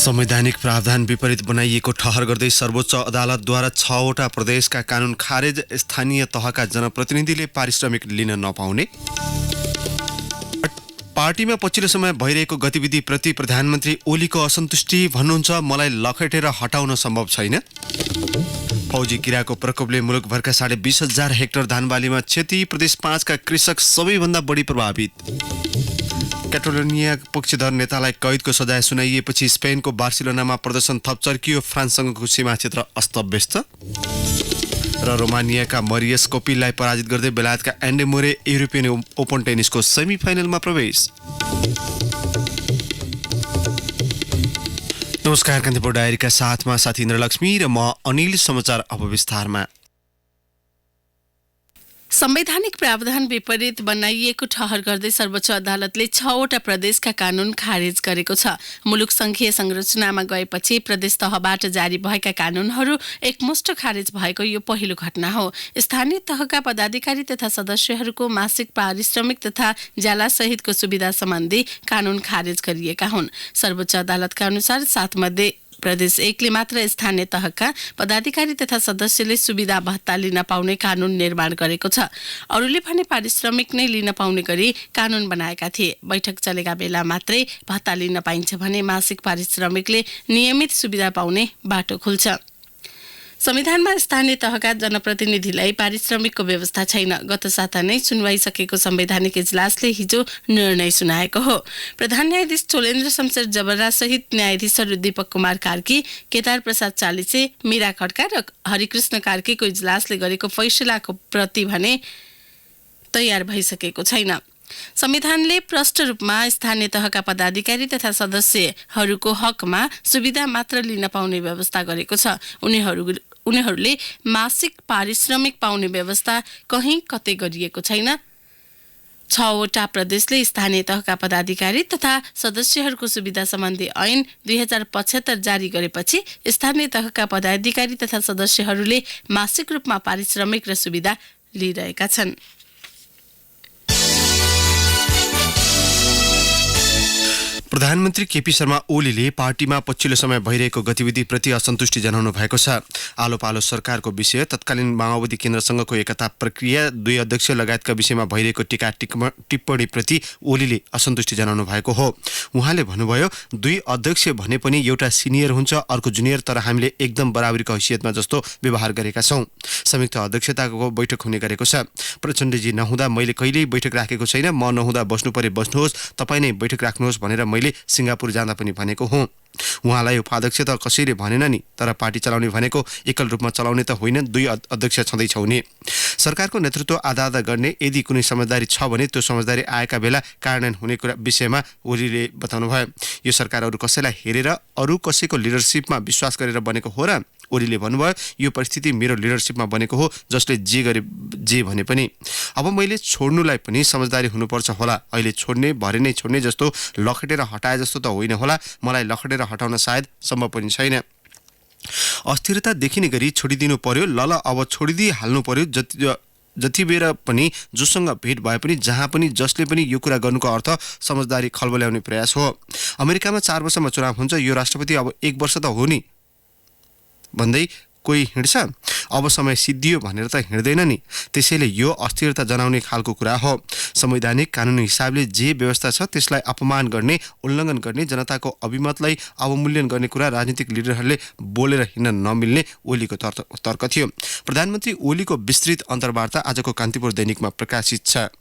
संवैधानिक प्रावधान विपरीत बनाइएको ठहर गर्दै सर्वोच्च अदालतद्वारा 6वटा प्रदेशका कानून खारेज। स्थानीय तहका जनप्रतिनिधिले पारिश्रमिक लिन नपाउने। पार्टीमा पछिल्लो समय भइरहेको गतिविधिप्रति प्रधानमन्त्री ओलीको असन्तुष्टि। भन्नुहुन्छ, मलाई लखेटेर हटाउन सम्भव छैन। फौजी किराको प्रकोपले मुलुकभरका 20,500 हेक्टर धानबालीमा क्षति। प्रदेश 5 का कृषक सबैभन्दा बढी प्रभावित। क्याटलोनिया पक्षधर नेतालाई कैदको सजाय सुनाइएपछि स्पेनको बार्सिलोनामा प्रदर्शन थप चर्कियो। फ्रान्ससँगको सीमा क्षेत्र अस्तव्यस्त। र रोमानियाका मरियस कोपिललाई पराजित गर्दै बेलायतका एन्डे मोरे युरोपियन ओपन टेनिसको सेमिफाइनलमा प्रवेश। नमस्कार, कान्तिपुर डायरीका साथमा साथी इन्द्रलक्ष्मी र म अनिल। समाचार अब विस्तारमा। संवैधानिक प्रावधान विपरीत बनाइएको ठहर गर्दै सर्वोच्च अदालतले 6वटा प्रदेशका कानून खारेज गरेको छ। मुलुक संघीय संरचनामा गएपछि प्रदेश तहबाट जारी भएका कानूनहरू एकमुष्ट खारेज भएको यो पहिलो घटना हो। स्थानीय तहका पदाधिकारी तथा सदस्यहरूको मासिक पारिश्रमिक तथा ज्याला सहितको सुविधा सम्बन्धी कानून खारेज गरिएका हुन्। सर्वोच्च अदालतका अनुसार 7 मध्ये प्रदेश 1ले मात्र स्थानीय तहका पदाधिकारी तथा सदस्यले सुविधा भत्ता लिन पाउने कानून निर्माण गरेको छ। अरूले भने पारिश्रमिक नै लिन पाउने गरी कानून बनाएका थिए। बैठक चलेका बेला मात्रै भत्ता लिन पाइन्छ भने मासिक पारिश्रमिकले नियमित सुविधा पाउने बाटो खुल्छ। संविधानमा स्थानीय तहका जनप्रतिनिधिलाई पारिश्रमिकको व्यवस्था छैन। गत साता नै सुनवाइसकेको संवैधानिक इजलासले हिजो निर्णय सुनाएको हो। प्रधान न्यायाधीश चोलेन्द्र शमशेर जबरा सहित न्यायाधीशहरू दीपक कुमार कार्की, केदार प्रसाद चालिसे, मीरा खड्का र हरिकृष्ण कार्कीको इजलासले गरेको फैसलाको प्रति भने तयार भइसकेको छैन। संविधानले प्रष्ट रूपमा स्थानीय तहका पदाधिकारी तथा सदस्यहरूको हकमा सुविधा मात्र लिन पाउने व्यवस्था गरेको छ। उनीहरूले मासिक पारिश्रमिक पाउने व्यवस्था कहीँ कतै गरिएको छैन। 6वटा प्रदेशले स्थानीय तहका पदाधिकारी तथा सदस्यहरूको सुविधा सम्बन्धी ऐन 2075 जारी गरेपछि स्थानीय तहका पदाधिकारी तथा सदस्यहरूले मासिक रूपमा पारिश्रमिक र सुविधा लिइरहेका छन्। प्रधानमन्त्री केपी शर्मा ओलीले पार्टीमा पछिल्लो समय भइरहेको गतिविधिप्रति असन्तुष्टि जनाउनु भएको छ। आलो पालो सरकारको विषय, तत्कालीन माओवादी केन्द्रसँगको एकता प्रक्रिया, 2 अध्यक्ष लगायतका विषयमा भइरहेको टीका टिप्पणीप्रति ओलीले असन्तुष्टि जनाउनु भएको हो। उहाँले भन्नुभयो, 2 अध्यक्ष भने पनि एउटा सिनियर हुन्छ, अर्को जुनियर, तर हामीले एकदम बराबरीको हैसियतमा जस्तो व्यवहार गरेका छौँ। संयुक्त अध्यक्षताको बैठक हुने गरेको छ। प्रचण्डजी नहुँदा मैले कहिल्यै बैठक राखेको छैन। म नहुँदा बस्नु परे बस्नुहोस्, तपाईँ नै बैठक राख्नुहोस् भनेर मैले सिङ्गापुर जाँदा पनि भनेको हुँ। उहाँलाई उपाध्यक्ष त कसैले भनेन नि, तर पार्टी चलाउने भनेको एकल रूपमा चलाउने त होइन, 2 अध्यक्ष छँदैछ हुने। सरकारको नेतृत्व आधा गर्ने, यदि कुनै समझदारी छ भने त्यो समझदारी आएका बेला कार्यान्वयन हुने कुरा विषयमा ओलीले बताउनुभयो। यो सरकार अरू कसैलाई हेरेर, अरू कसैको लिडरसिपमा विश्वास गरेर बनेको हो र? ओलीले भन्नुभयो, यो परिस्थिति मेरो लिडरसिपमा बनेको हो, जसले जे भने पनि। अब मैले छोड्नुलाई पनि समझदारी हुनुपर्छ होला। अहिले छोड्ने भरे नै छोड्ने जस्तो, लखेटेर हटाए जस्तो त होइन होला। मलाई लखेटेर हटाउन सायद सम्भव पनि छैन। अस्थिरता देखिने गरी छोडिदिनु पर्यो। अब छोडिदिइहाल्नु पर्यो। जति बेर पनि जोसँग भेट भए पनि, जहाँ पनि, जसले पनि यो कुरा गर्नुको अर्थ समझदारी खलबल्याउने प्रयास हो। अमेरिकामा 4 वर्षमा चुनाव हुन्छ। यो राष्ट्रपति अब 1 वर्ष त हो नि भन्दै कोही हिँड्छ? अब समय सिद्धियो भनेर त हिँड्दैन नि। त्यसैले यो अस्थिरता जनाउने खालको कुरा हो। संवैधानिक कानुनी हिसाबले जे व्यवस्था छ त्यसलाई अपमान गर्ने, उल्लङ्घन गर्ने, जनताको अभिमतलाई अवमूल्यन गर्ने कुरा राजनीतिक लिडरहरूले बोलेर हिँड्न नमिल्ने ओलीको तर्क थियो। प्रधानमन्त्री ओलीको विस्तृत अन्तर्वार्ता आजको कान्तिपुर दैनिकमा प्रकाशित छ।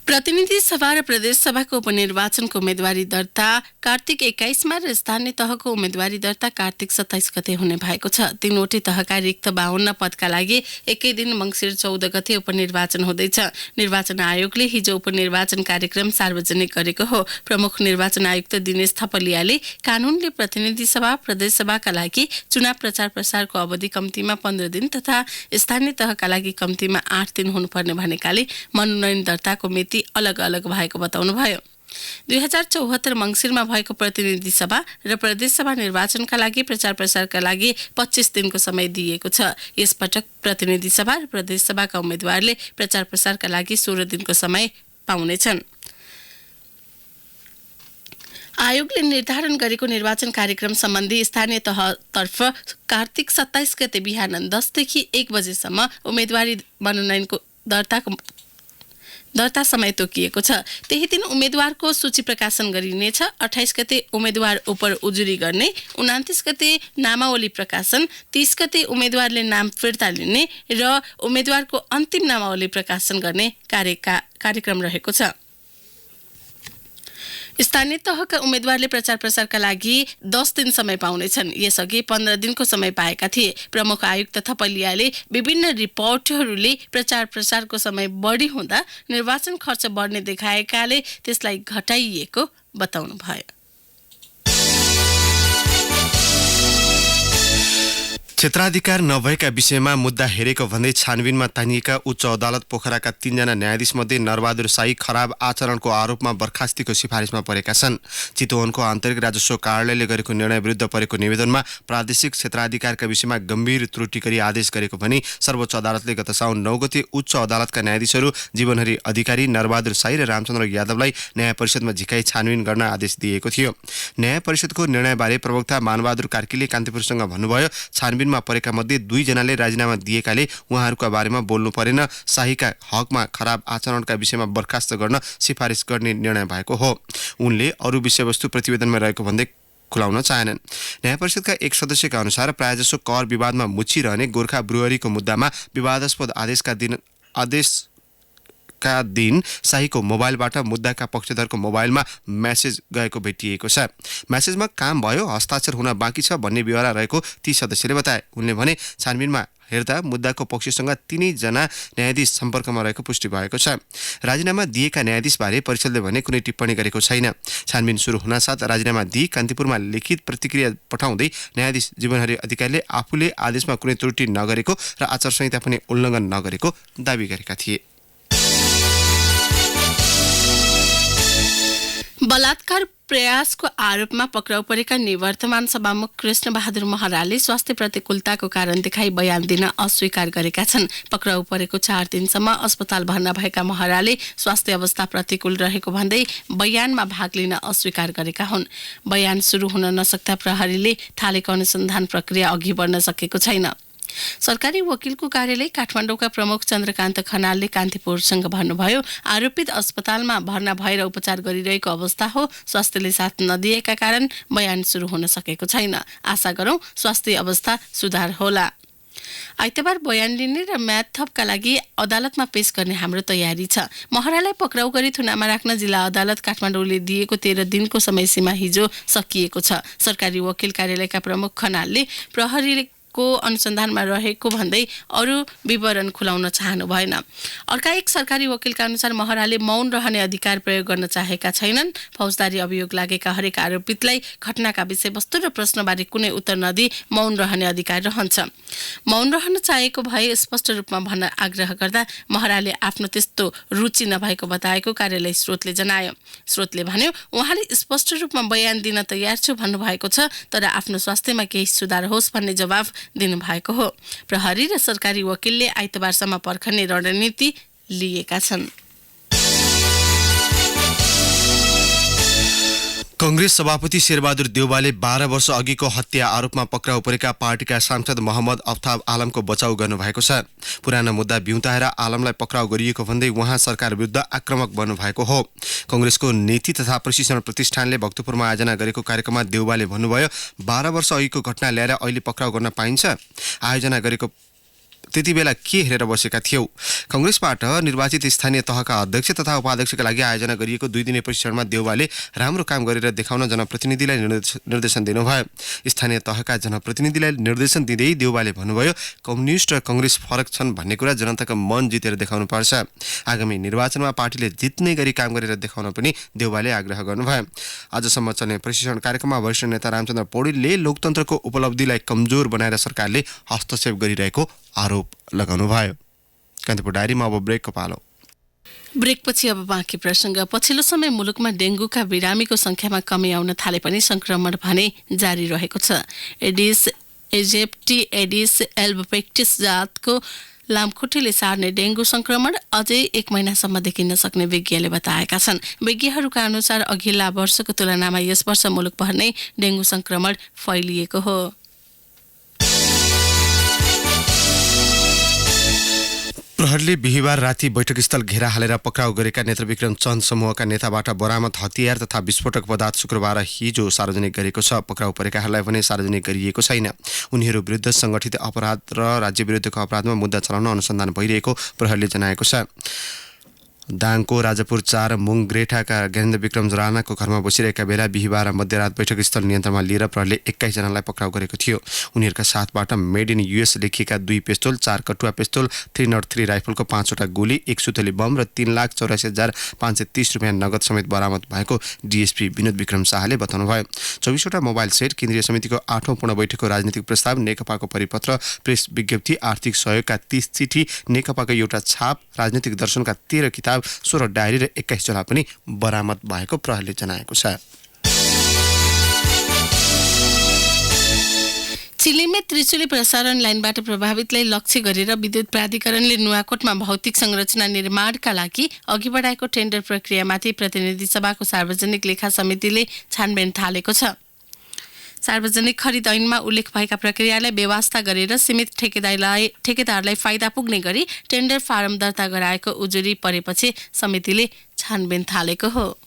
प्रतिनिधि सभा र प्रदेश सभाको उपनिर्वाचनको उम्मेदवारी दर्ता कार्तिक 21मा र स्थानीय तहको उम्मेदवारी दर्ता कार्तिक 27 गते हुने भएको छ। 3वटै तहका रिक्त 52 पदका लागि एकै दिन मङ्सिर 14 गते उपनिर्वाचन हुँदैछ। निर्वाचन आयोगले हिजो उपनिर्वाचन कार्यक्रम सार्वजनिक गरेको हो। प्रमुख निर्वाचन आयुक्त दिनेश थपलियाले कानूनले प्रतिनिधि सभा, प्रदेश सभाका लागि चुनाव प्रचार प्रसारको अवधि कम्तीमा 15 दिन तथा स्थानीय तहका लागि कम्तीमा 8 दिन हुनुपर्ने भनेकाले मनोनयन दर्ताको मिति अलग अलग भएको बताउनुभयो। 2074 मङ्सिरमा भएको प्रतिनिधि सभा र प्रदेश सभा निर्वाचनका लागि प्रचार प्रसारका लागि 25 दिनको समय दिएको छ। यसपटक प्रतिनिधि सभा र प्रदेश सभाका उम्मेदवारले प्रचार प्रसारका लागि 16 दिनको समय पाउनेछन्। आयोगले निर्धारण गरेको निर्वाचन कार्यक्रम सम्बन्धी स्थानीय तहतर्फ कार्तिक 27 गते बिहान 10 देखि 1 बजेसम्म उम्मेदवारी मनोनयनको दर्ता समय तोकिएको छ। त्यही दिन उम्मेदवारको सूची प्रकाशन गरिनेछ। 28 गते उम्मेदवार उपर उजुरी गर्ने, 29 गते नामावली प्रकाशन, 30 गते उम्मेदवारले नाम फिर्ता लिने र उम्मेदवारको अन्तिम नामावली प्रकाशन गर्ने कार्यक्रम रहेको छ। स्थानीय तहका उम्मेदवारले प्रचार प्रसारका लागि 10 दिन समय पाउनेछन्। यसअघि 15 दिनको समय पाएका थिए। प्रमुख आयुक्त थपलियाले विभिन्न रिपोर्टहरूले प्रचार प्रसारको समय बढी हुँदा निर्वाचन खर्च बढ्ने देखाएकाले त्यसलाई घटाइएको बताउनुभयो। क्षेत्राधिकार नभएका विषयमा मुद्दा हेरेको भन्दै छानबिनमा तानिएका उच्च अदालत पोखराका 3 जना न्यायाधीशमध्ये नरबहादुर साई खराब आचरणको आरोपमा बर्खास्तीको सिफारिसमा परेका छन्। चितवनको आन्तरिक राजस्व कार्यालयले गरेको निर्णय विरुद्ध परेको निवेदनमा प्रादेशिक क्षेत्राधिकारका विषयमा गम्भीर त्रुटि गरी आदेश गरेको भनी सर्वोच्च अदालतले गत साउन 9 गते उच्च अदालतका न्यायाधीशहरू जीवनहरि अधिकारी, नरबहादुर साई र रामचन्द्र यादवलाई न्याय परिषदमा झिकाई छानबिन गर्न आदेश दिएको थियो। न्याय परिषदको निर्णयबारे प्रवक्ता मानबहादुर कार्कीले कान्तिपुरसँग भन्नुभयो, छानबिनमा परेका मध्ये 2 जनाले राजीनामा दिएकाले उहाँहरूका बारेमा बोल्नु परेन। शाहीका हकमा खराब आचरणका विषयमा बर्खास्त गर्न सिफारिस गर्ने निर्णय भएको हो। उनले अरू विषयवस्तु प्रतिवेदनमा रहेको भन्दै खुलाउन चाहेनन्। न्याय परिषदका एक सदस्यका अनुसार प्रायजसो कर विवादमा मुछिरहने गोर्खा ब्रुअरीको मुद्दामा विवादास्पद आदेशका दिन शाहीको मोबाइलबाट मुद्दाका पक्षधरको मोबाइलमा मेसेज गएको भेटिएको छ। मेसेजमा काम भयो, हस्ताक्षर हुन बाँकी छ भन्ने ब्यौरा रहेको ती सदस्यले बताए। उनले भने छानबिनमा हेर्दा मुद्दाको पक्षसँग 3 जना न्यायाधीश सम्पर्कमा रहेको पुष्टि भएको छ। राजीनामा दिएका न्यायाधीशबारे परिषदले भने कुनै टिप्पणी गरेको छैन। छानबिन सुरु हुनासाथ राजीनामा दिई कान्तिपुरमा लिखित प्रतिक्रिया पठाउँदै न्यायाधीश जीवनहरि अधिकारीले आफूले आदेशमा कुनै त्रुटि नगरेको र आचार संहिता पनि उल्लङ्घन नगरेको दावी गरेका थिए। बलात्कार प्रयासको आरोपमा पक्राउ परेका निवर्तमान सभामुख कृष्ण बहादुर महराले स्वास्थ्य प्रतिकूलताको कारण देखाई बयान दिन अस्वीकार गरेका छन्। पक्राउ परेको 4 दिनसम्म अस्पताल भर्ना भएका महराले स्वास्थ्य अवस्था प्रतिकूल रहेको भन्दै बयानमा भाग लिन अस्वीकार गरेका हुन्। बयान सुरु हुन नसक्दा प्रहरीले थालेको अनुसन्धान प्रक्रिया अघि बढ्न सकेको छैन। सरकारी वकिलको कार्यालय काठमाडौँका प्रमुख चन्द्रकान्त खनालले कान्तिपुरसँग भन्नुभयो, आरोपित अस्पतालमा भर्ना भएर उपचार गरिरहेको अवस्था हो। स्वास्थ्यले साथ नदिएका कारण बयान सुरु हुन सकेको छैन। आशा गरौँ स्वास्थ्य अवस्था सुधार होला। आइतबार बयान लिने र म्याद थपका लागि अदालतमा पेश गर्ने हाम्रो तयारी छ। महरालाई पक्राउ गरी थुनामा राख्न जिल्ला अदालत काठमाडौँले दिएको 13 दिनको समय सीमा हिजो सकिएको छ। सरकारी वकिल कार्यालयका प्रमुख खनालले प्रहरीले को अनुसन्धानमा रहेको भन्दै अरू विवरण खुलाउन चाहनु भएन। अर्का एक सरकारी वकिलका अनुसार महराले मौन रहने अधिकार प्रयोग गर्न चाहेका छैनन्। फौजदारी अभियोग लागेका हरेक आरोपितलाई घटनाका विषयवस्तु र प्रश्नबारे कुनै उत्तर नदिई मौन रहने अधिकार रहन्छ। मौन रहन चाहेको भए स्पष्ट रूपमा भन्न आग्रह गर्दा महराले आफ्नो त्यस्तो रुचि नभएको बताएको कार्यालय स्रोतले जनायो। स्रोतले भन्यो, उहाँले स्पष्ट रूपमा बयान दिन तयार छु भन्नुभएको छ, तर आफ्नो स्वास्थ्यमा केही सुधार होस् भन्ने जवाफ दिनुभएको हो। प्रहरी र सरकारी वकिलले आइतबारसम्म पर्खने रणनीति लिएका छन्। कांग्रेस सभापति शेरबहादुर देउवाले 12 वर्ष अघिको हत्या आरोपमा पक्राउ परेका पार्टीका सांसद मोहम्मद अफ्ताब आलमको बचाउ गर्नुभएको छ। पुरानो मुद्दा बिउताएर आलमलाई पक्राउ गरिएको भन्दै उहाँ सरकार विरुद्ध आक्रामक बन्नुभएको हो। कांग्रेसको नीति तथा प्रशिक्षण प्रतिष्ठानले भक्तपुरमा आयोजना गरेको कार्यक्रममा देउवाले भन्नुभयो, 12 वर्ष अघिको घटना ल्याएर अहिले पक्राउ गर्न पाइन्छ? आयोजना गरेको त्यति बेला के हेरेर बसेका थियौ? कांग्रेसबाट निर्वाचित स्थानीय तहका अध्यक्ष तथा उपाध्यक्षका लागि आयोजना गरिएको 2 दिने प्रशिक्षणमा देउवाले राम्रो काम गरेर देखाउन जनप्रतिनिधिलाई निर्देशन दिनुभयो। स्थानीय तहका जनप्रतिनिधिलाई निर्देशन दिँदै देउवाले भन्नुभयो, कम्युनिस्ट र कांग्रेस फरक छन् भन्ने कुरा जनताको मन जितेर देखाउनु पर्छ। आगामी निर्वाचनमा पार्टीले जित्ने गरी काम गरेर देखाउन पनि देउवाले आग्रह गर्नुभयो। आजसम्म चल्ने प्रशिक्षण कार्यक्रममा वरिष्ठ नेता रामचन्द्र पौडेलले लोकतन्त्रको उपलब्धिलाई कमजोर बनाएर सरकारले हस्तक्षेप गरिरहेको आरोप लगाउनुभयो। कान्तिपुर डायरीमा अब ब्रेकको पालो। ब्रेकपछि अब बाँकी प्रसङ्ग। पछिल्लो समय मुलुकमा डेङ्गुका बिरामीको संख्यामा कमी आउन थाले पनि संक्रमण भने जारी रहेको छ। एडिस एजिप्टी एडिस एल्बोपेक्टिस जातको लामखुट्टेले सार्ने डेङ्गु संक्रमण अझै 1 महिनासम्म देखिन सक्ने विज्ञले बताएका छन्। विज्ञहरूका अनुसार अघिल्ला वर्षको तुलनामा यस वर्ष मुलुकभर नै डेङ्गु संक्रमण फैलिएको हो। प्रहरीले बिहिबार राति बैठकस्थल घेरा हालेर पक्राउ गरेका नेत्रविक्रम चन्द समूहका नेताबाट बरामद हतियार तथा विस्फोटक पदार्थ शुक्रबार हिजो सार्वजनिक गरेको छ। पक्राउ परेकाहरूलाई भने सार्वजनिक गरिएको छैन। उनीहरू विरुद्ध संगठित अपराध र राज्य विरुद्धको अपराधमा मुद्दा चलाउन अनुसन्धान भइरहेको प्रहरीले जनाएको छ। दाङको राजापुर 4 मुङग्रेठाका ज्ञानेन्द्र विक्रम राणाको घरमा बसिरहेका बेला बिहिबार मध्यरात बैठकस्थल नियन्त्रणमा लिएर प्रहरीले 21 जनालाई पक्राउ गरेको थियो। उनीहरूका साथबाट मेड इन युएस लेखिएका 2 पिस्तोल, 4 कटुवा पिस्तोल, 303 राइफलको 5 वटा गोली, 1 सुतली बम र 3,84,530 रुपियाँ नगद समेत बरामद भएको डीएसपी विनोद विक्रम शाहले बताउनुभयो। 24 वटा मोबाइल सेट, केन्द्रीय समितिको 8औं पूर्ण बैठकको राजनीतिक प्रस्ताव, नेकपाको परिपत्र, प्रेस विज्ञप्ति, आर्थिक सहयोगका 30 चिठी, नेकपाको एउटा छाप, राजनीतिक दर्शनका 13 किताब, 16 डायरी र 21 झोला पनि बरामद भएको प्रहरीले जनाएको छ। चिलीमा त्रिशुली प्रसारण लाइनबाट प्रभावितलाई लक्ष्य गरेर विद्युत प्राधिकरणले नुवाकोटमा भौतिक संरचना निर्माणका लागि अघि बढाएको टेन्डर प्रक्रियामाथि प्रतिनिधि सभाको सार्वजनिक लेखा समितिले छानबिन थालेको छ। सार्वजनिक खरिद ऐनमा उल्लेख भएका प्रक्रियालाई व्यवस्था गरेर सीमित ठेकेदारलाई फाइदा पुग्ने गरी टेन्डर फारम दर्ता गराएको उजुरी परेपछि समितिले छानबिन थालेको हो।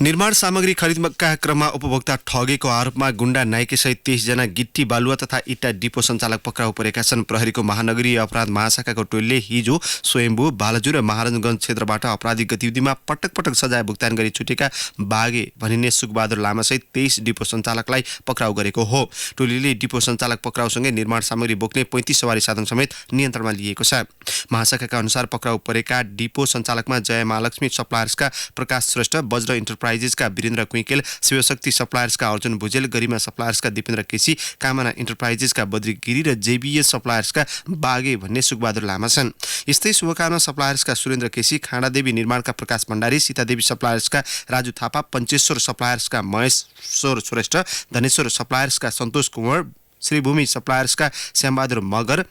निर्माण सामग्री खरिदका क्रममा उपभोक्ता ठगेको आरोपमा गुण्डा नाइकेसहित 23 जना गिट्टी बालुवा तथा इट्टा डिपो सञ्चालक पक्राउ परेका छन्। प्रहरीको महानगरीय अपराध महाशाखाको टोलीले हिजो स्वयम्भू, बालाजु र महाराजगञ्ज क्षेत्रबाट अपराधिक गतिविधिमा पटक पटक सजाय भुक्तान गरी छुटेका बागे भनिने सुकबहादुर लामासहित 23 डिपो सञ्चालकलाई पक्राउ गरेको हो। टोलीले डिपो सञ्चालक पक्राउसँगै निर्माण सामग्री बोक्ने 35 सवारी साधन समेत नियन्त्रणमा लिएको छ। महाशाखाका अनुसार पक्राउ परेका डिपो सञ्चालकमा जय महालक्ष्मी सप्लायर्सका प्रकाश श्रेष्ठ, वज्र इन्टरप्राइजेसका वीरेन्द्र कुइकेल, शिवशक्ति सप्लायर्सका अर्जुन भुजेल, गरिमा सप्लायर्सका दिपेन्द्र केसी, कामना इन्टरप्राइजेसका बद्री गिरी र जेबीएस सप्लायर्सका बागे भन्ने सुकबहादुर लामा छन्। यस्तै शुभकामना सप्लायर्सका सुरेन्द्र केसी, खाँडादेवी निर्माणका प्रकाश भण्डारी, सीतादेवी सप्लायर्सका राजु थापा, पञ्चेश्वर सप्लायर्सका महेश्वर श्रेष्ठ, धनेश्वर सप्लायर्सका सन्तोष कुँवर, श्रीभूमि सप्लायर्सका श्यामबहादुर मगर,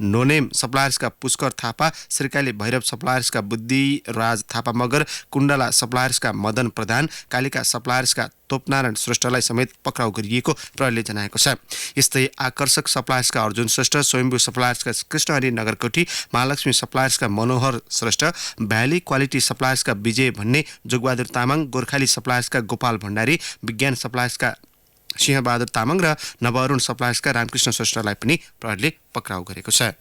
नोनेम सप्लायर्सका पुष्कर थापा, श्रीकाली भैरव सप्लायर्सका बुद्धिराज थापा मगर, कुण्डला सप्लायर्सका मदन प्रधान, कालिका सप्लायर्सका तोपनारायण श्रेष्ठलाई समेत पक्राउ गरिएको प्रहरीले जनाएको छ। यस्तै आकर्षक सप्लायर्सका अर्जुन श्रेष्ठ, स्वयम्भू सप्लायर्सका कृष्णहरि नगरकोटी, महालक्ष्मी सप्लायर्सका मनोहर श्रेष्ठ, भ्याली क्वालिटी सप्लायर्सका विजय भन्ने, जोगबहादुर तामाङ, गोर्खाली सप्लायर्सका गोपाल भण्डारी, विज्ञान सप्लायर्सका सिंहबहादुर तामाङ र नवअरुण सप्लायर्सका रामकृष्ण श्रेष्ठलाई पनि प्रहरीले पक्राउ गरेको छ।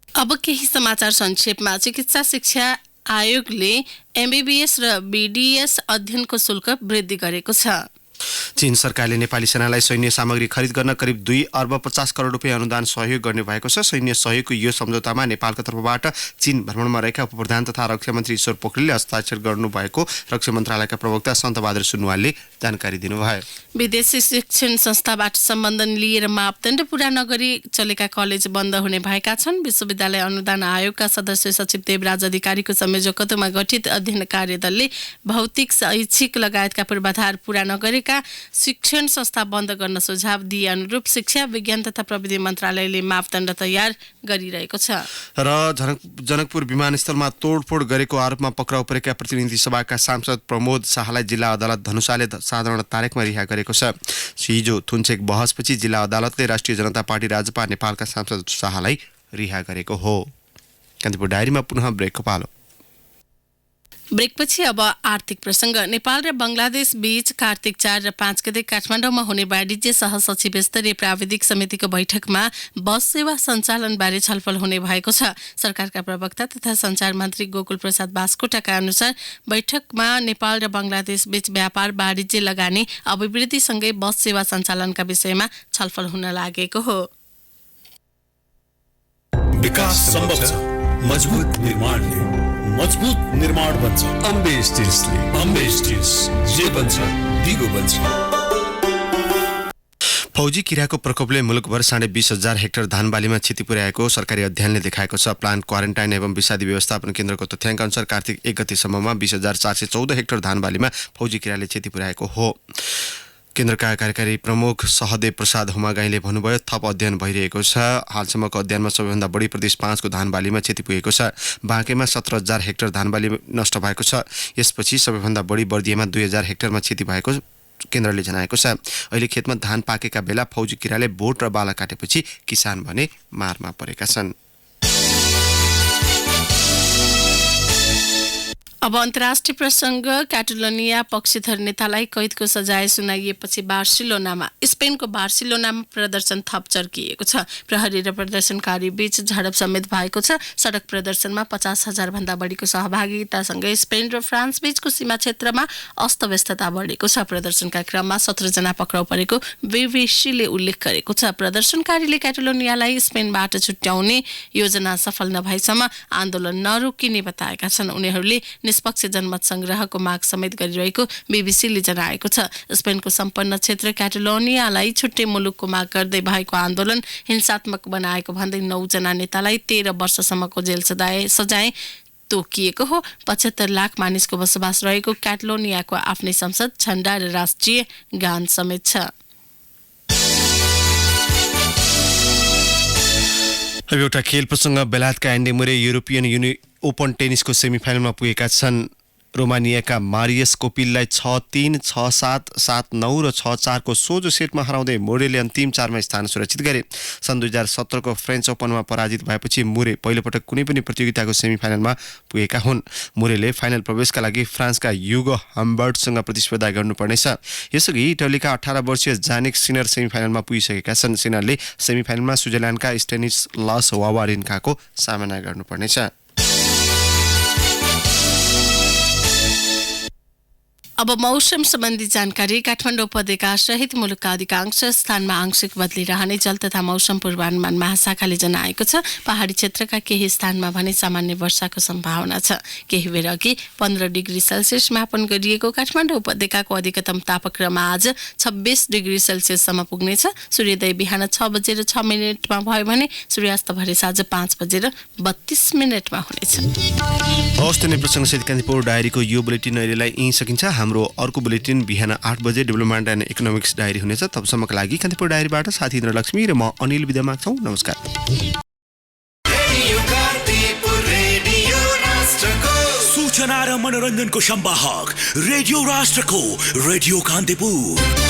अब केही समाचार संक्षेपमा। चिकित्सा शिक्षा आयोगले एमबीबीएस र बीडीएस अध्ययनको शुल्क वृद्धि गरेको छ। चीन सरकारले नेपाली सेनालाई सैन्य सामग्री खरिद गर्न करिब 2 अर्ब 50 करोड रुपियाँ अनुदान सहयोग गर्ने भएको छ। सैन्य सहयोगको यो सम्झौतामा नेपालको तर्फबाट चीन भ्रमणमा रहेका उपप्रधान तथा रक्षा मन्त्री ईश्वर पोखरेलले हस्ताक्षर गर्नुभएको रक्षा मन्त्रालयका प्रवक्ता सन्तबहादुर सुनवालले जानकारी दिनुभयो। विदेशी शिक्षण संस्थाबाट सम्बन्धन लिएर मापदण्ड पूरा नगरी चलेका कलेज बन्द हुने भएका छन्। विश्वविद्यालय अनुदान आयोगका सदस्य सचिव देवराज अधिकारीको संयोजकत्वमा गठित अध्ययन कार्यदलले भौतिक, शैक्षिक लगायतका पूर्वाधार पूरा नगरेका शिक्षण संस्था बन्द गर्न सुझाव दिए अनुरूप शिक्षा, विज्ञान तथा प्रविधि मन्त्रालयले मापदण्ड तयार गरिरहेको छ। र जनकपुर विमानस्थलमा तोडफोड गरेको आरोपमा पक्राउ परेका प्रतिनिधि सभाका सांसद प्रमोद शाहलाई जिल्ला अदालत धनुषाले साधारण तारिखमा रिहा गरेको छ। हिजो थुनचेक बहसपछि जिल्ला अदालतले राष्ट्रिय जनता पार्टी राजपा नेपालका सांसद शाहलाई रिहा गरेको हो। कान्तिपुर डायरीमा पुनः ब्रेकको पालो। ब्रेकपछि अब आर्थिक प्रसङ्ग। नेपाल र बङ्गलादेश बीच कार्तिक 4 र 5 गते काठमाडौँमा हुने वाणिज्य सहसचिव स्तरीय प्राविधिक समितिको बैठकमा बस सेवा सञ्चालनबारे छलफल हुने भएको छ। सरकारका प्रवक्ता तथा सञ्चार मन्त्री गोकुल प्रसाद बास्कोटाका अनुसार बैठकमा नेपाल र बङ्गलादेश बीच व्यापार, वाणिज्य, लगानी, अभिवृद्धिसँगै बस सेवा सञ्चालनका विषयमा छलफल हुन लागेको हो। विकास सम्भव छ, मजबुत निर्माणले मजबुत निर्माण बन्छ। अम्बे स्टिल्सले, अम्बे स्टिल्स जे बन्छ दिगो बन्छ। फौजी किराको प्रकोपले मुलुकभर 20,500 हेक्टर धानबालीमा क्षति पुर्याएको सरकारी अध्ययनले देखाएको छ। प्लान्ट क्वारेन्टाइन एवं विषादी व्यवस्थापन केन्द्रको तथ्याङ्क अनुसार कार्तिक 1 गतेसम्ममा 20,414 हेक्टर धानबालीमा फौजी किराले क्षति पुर्याएको हो। केन्द्रका कार्यकारी प्रमुख सहदेव प्रसाद हुमागाईले भन्नुभयो, थप अध्ययन भइरहेको छ। हालसम्मको अध्ययनमा सबैभन्दा बढी प्रदेश 5 को धानबालीमा क्षति पुगेको छ। बाँकेमा 17,000 हेक्टर धानबाली नष्ट भएको छ। यसपछि सबैभन्दा बढी बर्दियामा 2,000 हेक्टरमा क्षति भएको केन्द्रले जनाएको छ। अहिले खेतमा धान पाकेका बेला फौजी किराले बोट र बाला काटेपछि किसान भने मारमा परेका छन्। अब अन्तर्राष्ट्रिय प्रसङ्ग। क्याटालोनिया पक्षधर नेतालाई कैदको सजाय सुनाइएपछि स्पेनको बार्सिलोनामा प्रदर्शन थप चर्किएको छ। प्रहरी र प्रदर्शनकारी बीच झडप समेत भएको छ। सडक प्रदर्शनमा 50,000 भन्दा बढीको सहभागितासँगै स्पेन र फ्रान्स बीचको सीमा क्षेत्रमा अस्तव्यस्तता बढेको छ। प्रदर्शनका क्रममा 17 जना पक्राउ परेको बीबीसीले उल्लेख गरेको छ। प्रदर्शनकारीले क्याटालोनियालाई स्पेनबाट छुट्याउने योजना सफल नभएसम्म आन्दोलन नरोकिने बताएका छन्। उनीहरूले निष्पक्ष जनमत संग्रहको माग समेत गरिरहेको बीबीसीले जनाएको छ। स्पेनको सम्पन्न क्षेत्र क्याटालोनियालाई छुट्टै मुलुकको माग गर्दै भएको आन्दोलन हिंसात्मक बनाएको भन्दै 9 जना नेतालाई 13 वर्षसम्मको जेल सजाय तोकिएको हो। 75 लाख मानिसको बसोबास रहेको क्याटालोनियाको आफ्नै संसद, झण्डा र राष्ट्रिय गान समेत छ। अब एउटा खेल प्रसङ्ग। बेलायतका एन्डी मुरे युरोपियन ओपन टेनिसको सेमिफाइनलमा पुगेका छन्। रोमानियाका मारियस कोपिललाई 6-3, 6-7, 7-9 र 6-4 को सोझो सेटमा हराउँदै मुरेले अन्तिम 4मा स्थान सुरक्षित गरे। सन् 2017 को फ्रेन्च ओपनमा पराजित भएपछि मुरे पहिलोपटक कुनै पनि प्रतियोगिताको सेमिफाइनलमा पुगेका हुन्। मुरेले फाइनल प्रवेशका लागि फ्रान्सका युगो हम्बर्टसँग प्रतिस्पर्धा गर्नुपर्नेछ। यसअघि इटलीका 18 वर्षीय जानिक सिनर सेमिफाइनलमा पुगिसकेका छन्। सिनरले सेमिफाइनलमा स्विजरल्यान्डका स्टेनिस्लास वावारिन्काको सामना गर्नुपर्नेछ। अब मौसम सम्बन्धी जानकारी। काठमाडौँ उपत्यका सहित मुलुकका अधिकांश स्थानमा आंशिक बदली रहने जल तथा मौसम पूर्वानुमान महाशाखाले जनाएको छ। पहाडी क्षेत्रका केही स्थानमा भने सामान्य वर्षाको सम्भावना छ। केही बेर अघि 15 डिग्री सेल्सियस मापन गरिएको काठमाडौँ उपत्यकाको अधिकतम तापक्रम आज 26 डिग्री सेल्सियससम्म पुग्नेछ। सूर्योदय बिहान 6:06 भयो भने सूर्यास्त भरे साँझ 5:32 हुनेछ। हवस्, नै प्रसङ्गसहित कान्तिपुर डायरीको यो बुलेटिन अहिलेलाई यहीँ सकिन्छ। हाम्रो अर्को बुलेटिन बिहान 8 बजे डेभलपमेन्ट एन्ड इकोनोमिक्स डायरी हुनेछ। तबसम्मका लागि कान्तिपुर डायरीबाट साथी इन्द्रलक्ष्मी र म अनिल बिदा माग्छौँ। नमस्कार। सूचना र मनोरञ्जनको सम्वाहक रेडियो राष्ट्रको रेडियो कान्तिपुर।